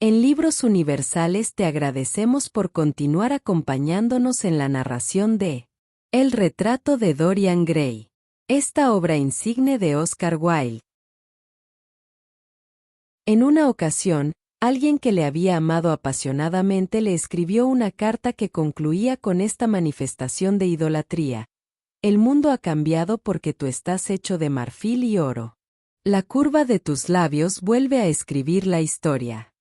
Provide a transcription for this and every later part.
En Libros Universales te agradecemos por continuar acompañándonos en la narración de El retrato de Dorian Gray, esta obra insigne de Oscar Wilde. En una ocasión, alguien que le había amado apasionadamente le escribió una carta que concluía con esta manifestación de idolatría: el mundo ha cambiado porque tú estás hecho de marfil y oro. La curva de tus labios vuelve a escribir la historia.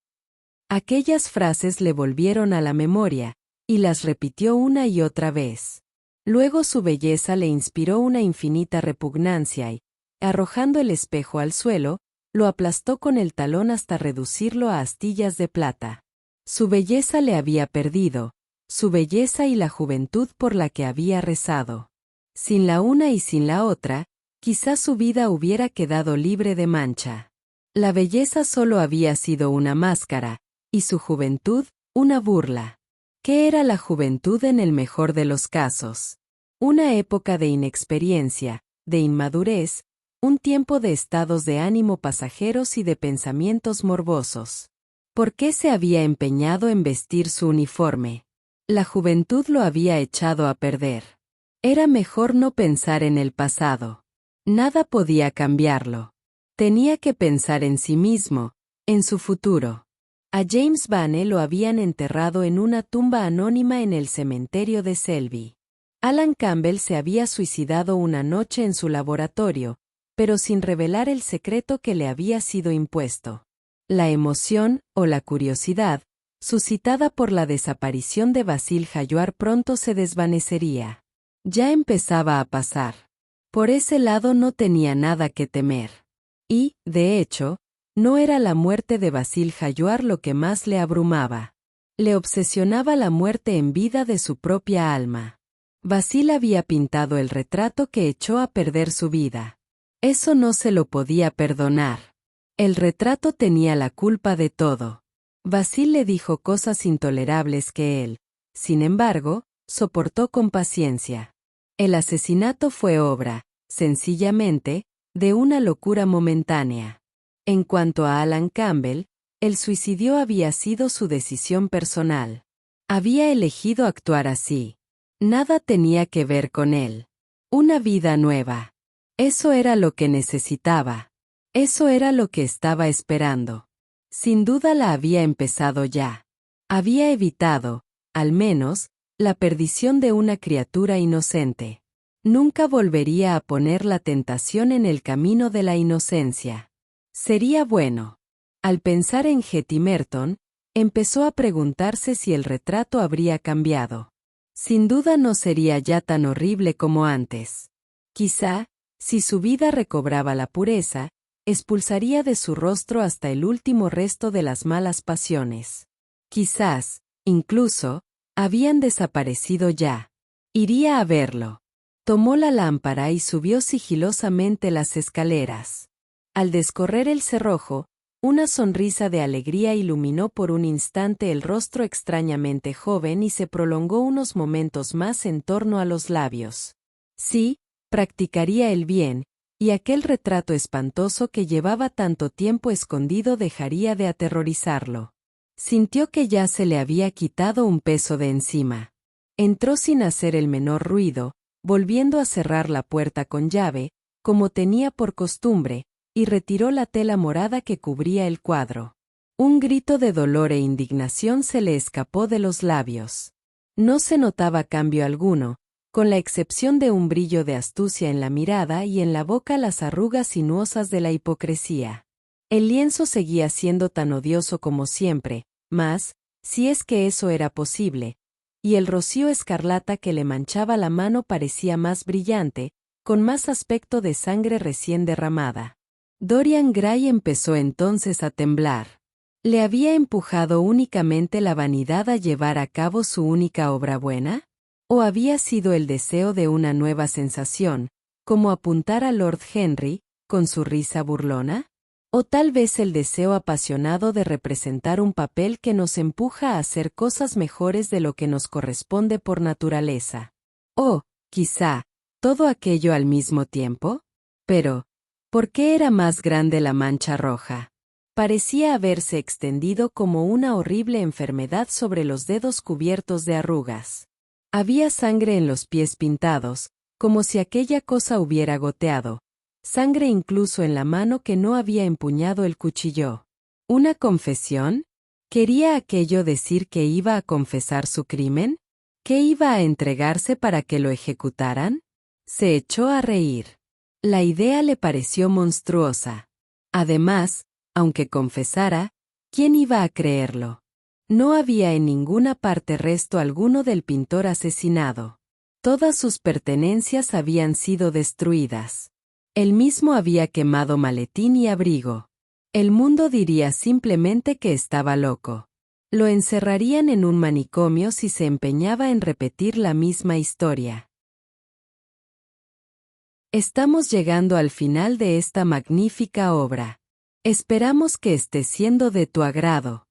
Aquellas frases le volvieron a la memoria, y las repitió una y otra vez. Luego su belleza le inspiró una infinita repugnancia y, arrojando el espejo al suelo, lo aplastó con el talón hasta reducirlo a astillas de plata. Su belleza le había perdido, su belleza y la juventud por la que había rezado. Sin la una y sin la otra, quizás su vida hubiera quedado libre de mancha. La belleza solo había sido una máscara, y su juventud, una burla. ¿Qué era la juventud en el mejor de los casos? Una época de inexperiencia, de inmadurez, un tiempo de estados de ánimo pasajeros y de pensamientos morbosos. ¿Por qué se había empeñado en vestir su uniforme? La juventud lo había echado a perder. Era mejor no pensar en el pasado. Nada podía cambiarlo. Tenía que pensar en sí mismo, en su futuro. A James Vane lo habían enterrado en una tumba anónima en el cementerio de Selby. Alan Campbell se había suicidado una noche en su laboratorio, pero sin revelar el secreto que le había sido impuesto. La emoción, o la curiosidad, suscitada por la desaparición de Basil Hallward pronto se desvanecería. Ya empezaba a pasar. Por ese lado no tenía nada que temer. Y, de hecho, no era la muerte de Basil Hallward lo que más le abrumaba. Le obsesionaba la muerte en vida de su propia alma. Basil había pintado el retrato que echó a perder su vida. Eso no se lo podía perdonar. El retrato tenía la culpa de todo. Basil le dijo cosas intolerables que él, sin embargo, soportó con paciencia. El asesinato fue obra, sencillamente, de una locura momentánea. En cuanto a Alan Campbell, el suicidio había sido su decisión personal. Había elegido actuar así. Nada tenía que ver con él. Una vida nueva. Eso era lo que necesitaba. Eso era lo que estaba esperando. Sin duda la había empezado ya. Había evitado, al menos, la perdición de una criatura inocente. Nunca volvería a poner la tentación en el camino de la inocencia. Sería bueno. Al pensar en Hetty Merton, empezó a preguntarse si el retrato habría cambiado. Sin duda no sería ya tan horrible como antes. Quizá, si su vida recobraba la pureza, expulsaría de su rostro hasta el último resto de las malas pasiones. Quizás, incluso, habían desaparecido ya. Iría a verlo. Tomó la lámpara y subió sigilosamente las escaleras. Al descorrer el cerrojo, una sonrisa de alegría iluminó por un instante el rostro extrañamente joven y se prolongó unos momentos más en torno a los labios. Sí, practicaría el bien, y aquel retrato espantoso que llevaba tanto tiempo escondido dejaría de aterrorizarlo. Sintió que ya se le había quitado un peso de encima. Entró sin hacer el menor ruido, volviendo a cerrar la puerta con llave, como tenía por costumbre, y retiró la tela morada que cubría el cuadro. Un grito de dolor e indignación se le escapó de los labios. No se notaba cambio alguno, con la excepción de un brillo de astucia en la mirada y en la boca las arrugas sinuosas de la hipocresía. El lienzo seguía siendo tan odioso como siempre, más, si es que eso era posible, y el rocío escarlata que le manchaba la mano parecía más brillante, con más aspecto de sangre recién derramada. Dorian Gray empezó entonces a temblar. ¿Le había empujado únicamente la vanidad a llevar a cabo su única obra buena? ¿O había sido el deseo de una nueva sensación, como apuntar a Lord Henry, con su risa burlona? ¿O tal vez el deseo apasionado de representar un papel que nos empuja a hacer cosas mejores de lo que nos corresponde por naturaleza? ¿O, quizá, todo aquello al mismo tiempo? Pero, ¿por qué era más grande la mancha roja? Parecía haberse extendido como una horrible enfermedad sobre los dedos cubiertos de arrugas. Había sangre en los pies pintados, como si aquella cosa hubiera goteado. Sangre incluso en la mano que no había empuñado el cuchillo. ¿Una confesión? ¿Quería aquello decir que iba a confesar su crimen? ¿Que iba a entregarse para que lo ejecutaran? Se echó a reír. La idea le pareció monstruosa. Además, aunque confesara, ¿quién iba a creerlo? No había en ninguna parte resto alguno del pintor asesinado. Todas sus pertenencias habían sido destruidas. Él mismo había quemado maletín y abrigo. El mundo diría simplemente que estaba loco. Lo encerrarían en un manicomio si se empeñaba en repetir la misma historia. Estamos llegando al final de esta magnífica obra. Esperamos que esté siendo de tu agrado.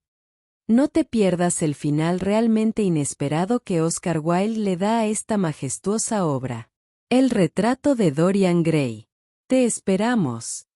No te pierdas el final realmente inesperado que Oscar Wilde le da a esta majestuosa obra. El retrato de Dorian Gray. Te esperamos.